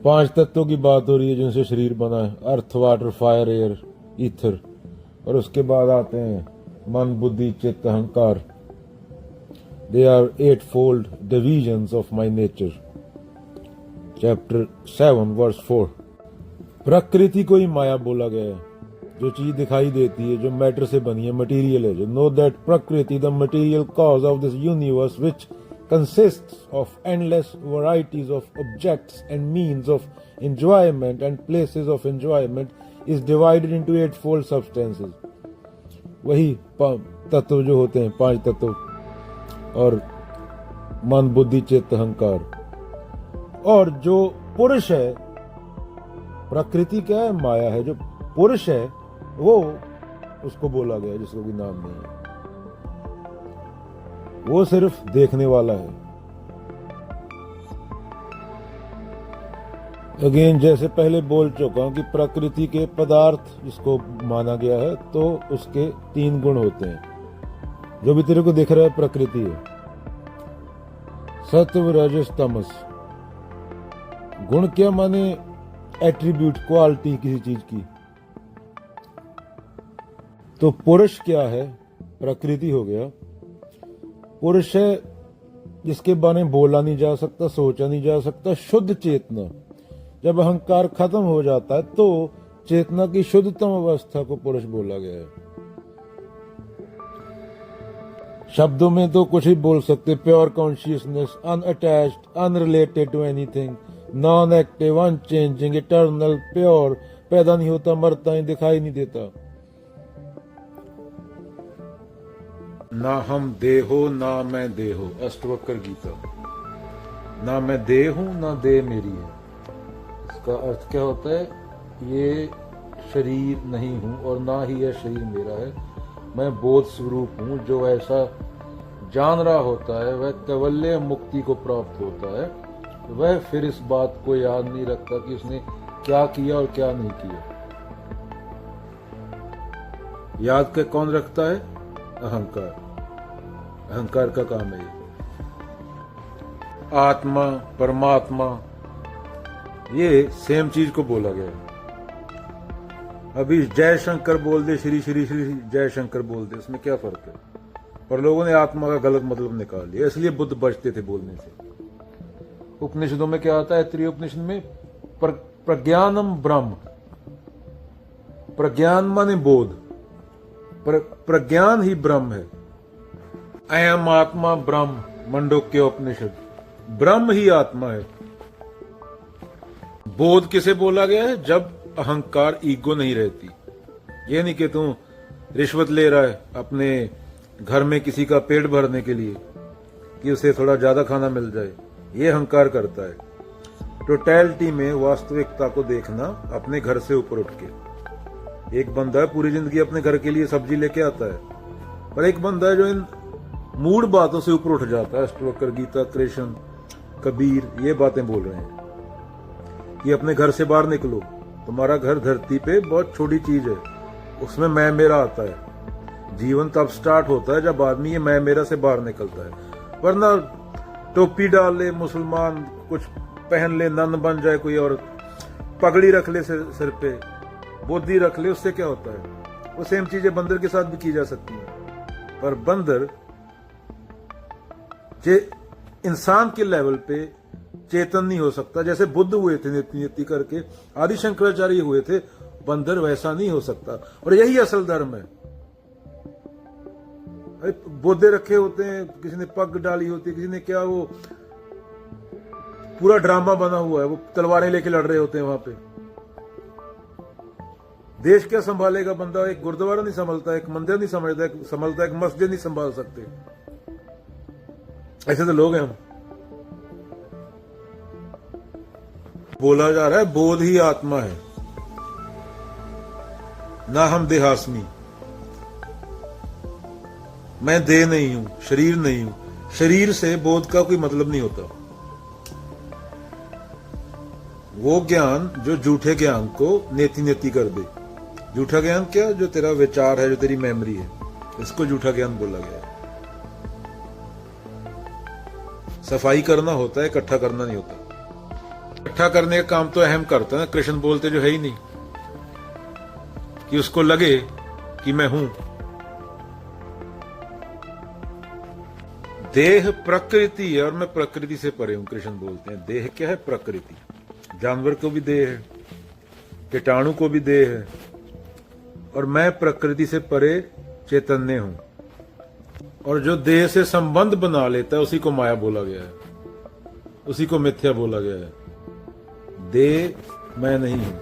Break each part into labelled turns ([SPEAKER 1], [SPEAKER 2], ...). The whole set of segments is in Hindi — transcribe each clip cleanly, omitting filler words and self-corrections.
[SPEAKER 1] पांच तत्वों की बात हो रही है जिनसे शरीर बना है, earth, water, fire, air, ether. और उसके बाद आते हैं मन, बुद्धि, चित्त, अहंकार। They are 8-fold divisions of my nature. Chapter 7 verse 4। प्रकृति को ही माया बोला गया है। जो चीज दिखाई देती है, जो मैटर से बनी है, मटेरियल है। जो नो दैट प्रकृति the material cause of this universe which consists of endless varieties of objects and means of enjoyment and places of enjoyment is divided into 8-fold substances. वही तत्व जो होते हैं, 5 तत्व, और मन, बुद्धि, चित्त, अहंकार। और जो पुरुष है, प्रकृति क्या है? माया है। जो पुरुष है वो उसको बोला गया जिसको भी नाम नहीं है। वो सिर्फ देखने वाला है। अगेन, जैसे पहले बोल चुका हूं कि प्रकृति के पदार्थ जिसको माना गया है, तो उसके 3 गुण होते हैं। जो भी तेरे को दिख रहा है प्रकृति है। सत्व, रजस, तमस। गुण क्या माने? एट्रीब्यूट, क्वालिटी किसी चीज की। तो पुरुष क्या है? प्रकृति हो गया। पुरुष है जिसके बारे में बोला नहीं जा सकता, सोचा नहीं जा सकता, शुद्ध चेतना। जब अहंकार खत्म हो जाता है तो चेतना की शुद्धतम अवस्था को पुरुष बोला गया है। शब्दों में तो कुछ ही बोल सकते। Pure consciousness, unattached, unrelated to anything, non active, unchanging, eternal, pure, पैदा नहीं होता, मरता नहीं, दिखाई नहीं देता। ना हम देहो ना मैं देहो, अष्टवक्र गीता। ना मैं देह हूं ना देह मेरी है। इसका अर्थ क्या होता है? ये शरीर नहीं हूं और ना ही यह शरीर मेरा है। मैं बोध स्वरूप हूं। जो ऐसा जान रहा होता है वह कैवल्य मुक्ति को प्राप्त होता है। वह फिर इस बात को याद नहीं रखता कि उसने क्या किया और क्या नहीं किया। याद के कौन रखता है? अहंकार। अहंकार का काम है ये। आत्मा, परमात्मा, ये सेम चीज को बोला गया है। अभी जय शंकर बोल दे, श्री श्री श्री जय शंकर बोल दे, इसमें क्या फर्क है? पर लोगों ने आत्मा का गलत मतलब निकाल लिया, इसलिए बुद्ध बचते थे बोलने से। उपनिषदों में क्या आता है? तृतीय उपनिषद में प्रज्ञानम ब्रह्म। प्रज्ञान माने बोध। प्रज्ञान ही ब्रह्म है। अयम आत्मा ब्रह्म, मंडूक्य उपनिषद। ब्रह्म ही आत्मा है। बोध किसे बोला गया है? जब अहंकार, ईगो नहीं रहती। ये नहीं कि तू रिश्वत ले रहा है अपने घर में किसी का पेट भरने के लिए कि उसे थोड़ा ज्यादा खाना मिल जाए। ये अहंकार करता है। टोटैलिटी में वास्तविकता को देखना, अपने घर से ऊपर उठ के। एक बंदा है पूरी जिंदगी अपने घर के लिए सब्जी लेके आता है, और एक बंदा है जो इन मूड बातों से ऊपर उठ जाता है। अष्टवक्र गीता, कृष्ण, कबीर ये बातें बोल रहे हैं कि अपने घर से बाहर निकलो। तुम्हारा घर धरती पे बहुत छोटी चीज है, उसमें मैं मेरा आता है। जीवन तब स्टार्ट होता है जब आदमी ये मैं मेरा से बाहर निकलता है। वरना टोपी डाल ले मुसलमान, कुछ पहन ले, नन बन जाए कोई, और पगड़ी रख ले सिर पे, बुद्धि रख ले, उससे क्या होता है? वो सेम चीजें बंदर के साथ भी की जा सकती है। पर बंदर इंसान के लेवल पे चेतन नहीं हो सकता। जैसे बुद्ध हुए थे नीति नीति करके, आदि शंकराचार्य हुए थे, बंदर वैसा नहीं हो सकता। और यही असल धर्म है। बोधे रखे होते हैं, किसी ने पग डाली होती है, किसी ने क्या, वो पूरा ड्रामा बना हुआ है। वो तलवारें लेके लड़ रहे होते हैं वहां पे। देश क्या संभालेगा बंदा? एक गुरुद्वारा नहीं संभालता, एक मंदिर नहीं संभालता, एक मस्जिद नहीं संभाल सकते। ऐसे तो लोग हैं हम। बोला जा रहा है बोध ही आत्मा है। ना हम देहास्मी। मैं देह नहीं हूं, शरीर नहीं हूं। शरीर से बोध का कोई मतलब नहीं होता। वो ज्ञान जो झूठे ज्ञान को नेति नेति कर दे। झूठा ज्ञान क्या? जो तेरा विचार है, जो तेरी मेमोरी है, इसको झूठा ज्ञान बोला गया है। सफाई करना होता है, इकट्ठा करना नहीं होता। इकट्ठा करने का काम तो अहम करता है ना। कृष्ण बोलते जो है ही नहीं कि उसको लगे कि मैं हूं। देह प्रकृति है और मैं प्रकृति से परे हूं। कृष्ण बोलते हैं देह क्या है? प्रकृति। जानवर को भी देह है, कीटाणु को भी देह है, और मैं प्रकृति से परे चैतन्य हूं। और जो देह से संबंध बना लेता है उसी को माया बोला गया है, उसी को मिथ्या बोला गया है। देह मैं नहीं हूं,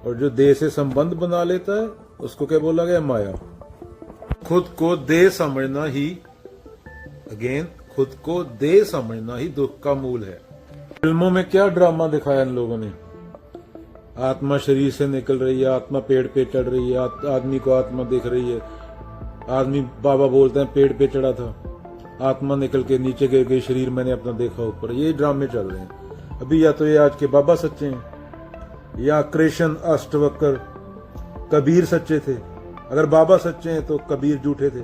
[SPEAKER 1] और जो देह से संबंध बना लेता है उसको क्या बोला गया? माया। खुद को देह समझना ही, अगेन, खुद को देह समझना ही दुख का मूल है। फिल्मों में क्या ड्रामा दिखाया इन लोगों ने? आत्मा शरीर से निकल रही है, आत्मा पेड़ पे चढ़ रही है, आदमी को आत्मा दिख रही है। आदमी, बाबा बोलते हैं पेड़ पे चढ़ा था, आत्मा निकल के नीचे गिर गई, शरीर मैंने अपना देखा ऊपर। ये ड्रामे चल रहे हैं अभी। या तो ये आज के बाबा सच्चे हैं, या कृष्ण, अष्टवक्र, कबीर सच्चे थे। अगर बाबा सच्चे हैं तो कबीर झूठे थे।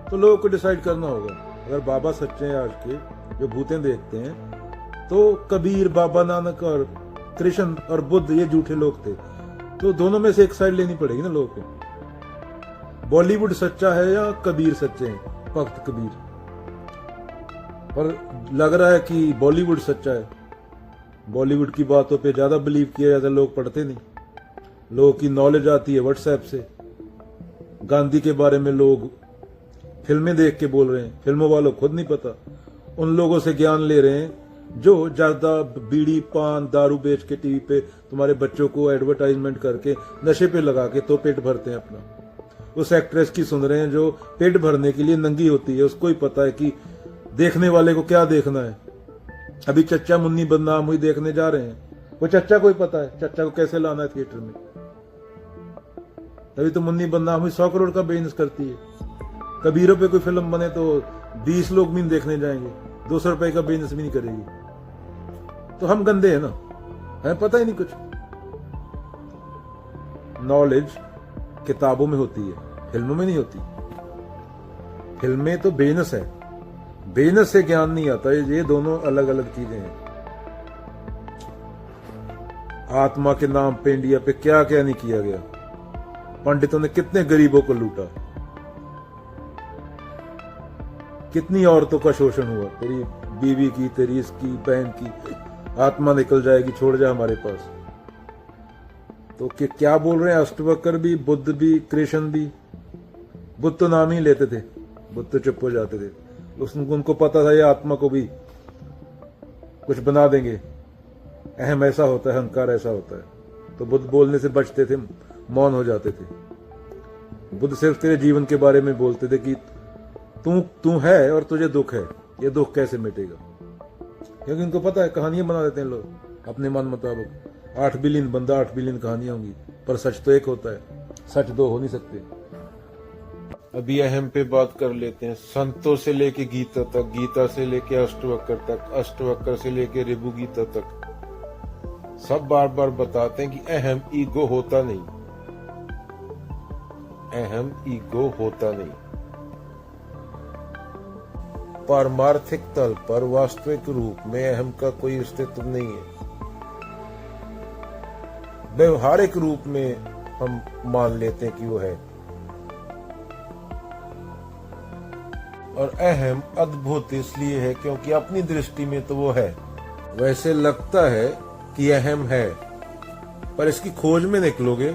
[SPEAKER 1] तो लोगों को डिसाइड करना होगा। अगर बाबा सच्चे हैं आज के, जो भूतें देखते हैं, तो कबीर, बाबा नानक और कृष्ण और बुद्ध ये झूठे लोग थे। तो दोनों में से एक साइड लेनी पड़ेगी ना लोगों को। बॉलीवुड सच्चा है या कबीर सच्चे हैं? भक्त कबीर। पर लग रहा है कि बॉलीवुड सच्चा है। बॉलीवुड की बातों पे ज्यादा बिलीव किया जाता है, लोग पढ़ते नहीं। लोगों की नॉलेज आती है व्हाट्सएप से। गांधी के बारे में लोग फिल्में देख के बोल रहे हैं, फिल्मों वालों खुद नहीं पता। उन लोगों से ज्ञान ले रहे हैं जो ज्यादा बीड़ी, पान, दारू बेच के टीवी पे तुम्हारे बच्चों को एडवर्टाइजमेंट करके नशे पे लगा के तो पेट भरते हैं अपना। उस एक्ट्रेस की सुन रहे हैं जो पेट भरने के लिए नंगी होती है। उसको ही पता है कि देखने वाले को क्या देखना है। अभी चच्चा मुन्नी बदनाम हुई देखने जा रहे हैं, वो चच्चा को ही पता है चच्चा को कैसे लाना है थिएटर में। तभी तो मुन्नी बदनाम हुई 100 करोड़ का बिजनेस करती है। कबीरों पे कोई फिल्म बने तो 20 लोग भी देखने जाएंगे, 200 रुपए का बिजनेस भी नहीं करेगी। तो हम गंदे हैं ना, हमें पता ही नहीं कुछ। नॉलेज किताबों में होती है, फिल्मों में नहीं होती। फिल्में तो बिजनेस है, बिजनेस से ज्ञान नहीं आता। ये दोनों अलग अलग चीजें हैं। आत्मा के नाम पे इंडिया पे क्या क्या नहीं किया गया। पंडितों ने कितने गरीबों को लूटा, कितनी औरतों का शोषण हुआ। तेरी बीवी की, तेरी इसकी, बहन की आत्मा निकल जाएगी, छोड़ जा हमारे पास। तो क्या बोल रहे हैं? अष्टवक्र भी, बुद्ध भी, कृष्ण भी। बुद्ध तो नाम ही लेते थे, बुद्ध तो चुप हो जाते थे। उनको पता था ये आत्मा को भी कुछ बना देंगे। अहम ऐसा होता है, अहंकार ऐसा होता है। तो बुद्ध बोलने से बचते थे, मौन हो जाते थे। बुद्ध सिर्फ तेरे जीवन के बारे में बोलते थे कि तू है और तुझे दुख है, ये दुख कैसे मिटेगा। क्योंकि उनको पता है, कहानियां बना देते हैं लोग अपने मन मुताबिक। 8 बिलियन बंदा, 8 बिलियन कहानियां होंगी, पर सच तो एक होता है, सच दो हो नहीं सकते। अभी अहम पे बात कर लेते हैं। संतों से लेके गीता तक, गीता से लेके अष्टवक्र तक, अष्टवक्र से लेके ऋभु गीता तक, सब बार बार बताते हैं कि अहम ईगो होता नहीं, अहम ईगो होता नहीं। पारमार्थिक तल पर वास्तविक रूप में अहम का कोई अस्तित्व नहीं है। व्यवहारिक रूप में हम मान लेते हैं कि वो है, और अहम अद्भुत इसलिए है क्योंकि अपनी दृष्टि में तो वो है। वैसे लगता है कि अहम है, पर इसकी खोज में निकलोगे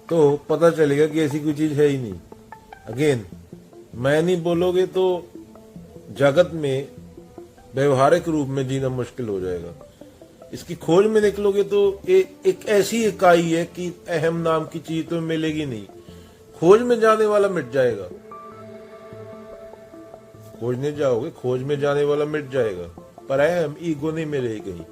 [SPEAKER 1] तो पता चलेगा कि ऐसी कोई चीज है ही नहीं। अगेन, मैं नहीं बोलोगे तो जगत में व्यवहारिक रूप में जीना मुश्किल हो जाएगा। इसकी खोज में निकलोगे तो एक ऐसी इकाई है कि अहम नाम की चीज तो मिलेगी नहीं। खोज में जाने वाला मिट जाएगा। खोजने जाओगे, खोज में जाने वाला मिट जाएगा, पर अहम ईगो नहीं मिलेगी कहीं।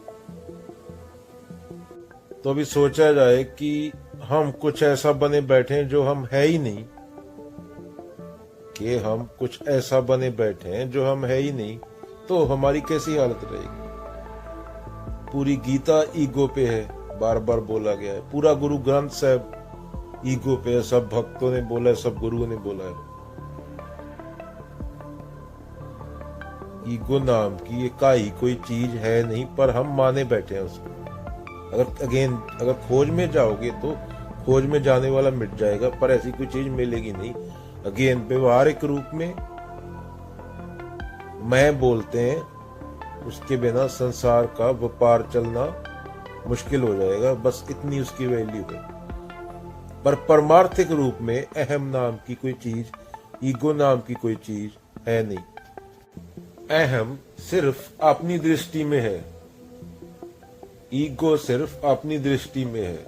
[SPEAKER 1] तो अभी सोचा जाए कि हम कुछ ऐसा बने बैठे हैं जो हम है ही नहीं, कि हम कुछ ऐसा बने बैठे हैं जो हम है ही नहीं, तो हमारी कैसी हालत रहेगी। पूरी गीता ईगो पे है, बार बार बोला गया है। पूरा गुरु ग्रंथ साहब ईगो पे है, सब भक्तों ने बोला है, सब गुरुओं ने बोला है। ईगो नाम की इकाई कोई चीज है नहीं, पर हम माने बैठे हैं उसको। अगर खोज में जाओगे तो खोज में जाने वाला मिट जाएगा, पर ऐसी कोई चीज मिलेगी नहीं। अगेन व्यवहारिक रूप में मैं बोलते हैं, उसके बिना संसार का व्यापार चलना मुश्किल हो जाएगा, बस इतनी उसकी वैल्यू है। पर परमार्थिक रूप में अहम नाम की कोई चीज, ईगो नाम की कोई चीज है नहीं। अहम सिर्फ अपनी दृष्टि में है, ईगो सिर्फ अपनी दृष्टि में है,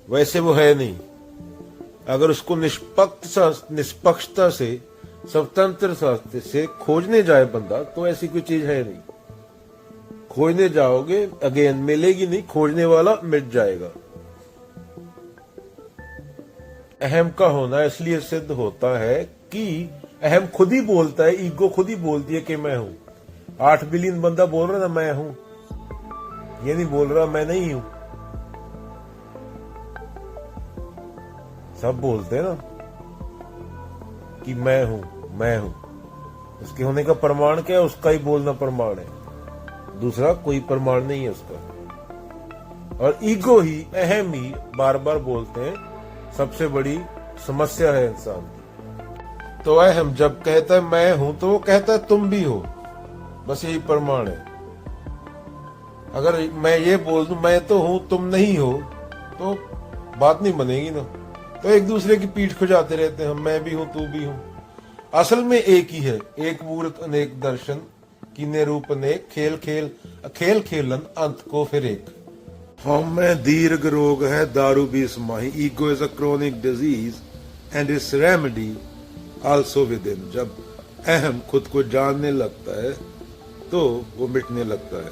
[SPEAKER 1] वैसे वो है नहीं। अगर उसको निष्पक्षता से, स्वतंत्रता से खोजने जाए बंदा, तो ऐसी कोई चीज है नहीं। खोजने जाओगे अगेन मिलेगी नहीं, खोजने वाला मिट जाएगा। अहम का होना इसलिए सिद्ध होता है कि अहम खुद ही बोलता है, ईगो खुद ही बोलती है कि मैं हूं। 8 बिलियन बंदा बोल रहा ना मैं हूं, ये नहीं बोल रहा मैं नहीं हूं। सब बोलते हैं ना कि मैं हूं, मैं हूं। उसके होने का प्रमाण क्या है? उसका ही बोलना प्रमाण है, दूसरा कोई प्रमाण नहीं है उसका। और ईगो ही, अहम ही बार बार बोलते हैं, सबसे बड़ी समस्या है इंसान की। तो अहम जब कहता है मैं हूं, तो वो कहता है तुम भी हो, बस यही प्रमाण है। अगर मैं ये बोल दूं मैं तो हूं तुम नहीं हो, तो बात नहीं बनेगी ना। तो एक दूसरे की पीठ खुजाते रहते हैं, मैं भी हूं तू भी हूं। असल में एक ही है, एक मूर्त अनेक दर्शन की निरूप अनेक, खेल खेलन अंत को फिर एक। हम में दीर्घ रोग है दारू भी समाही, ego is a chronic disease and it's remedy also within. जब अहम खुद को जानने लगता है तो वो मिटने लगता है।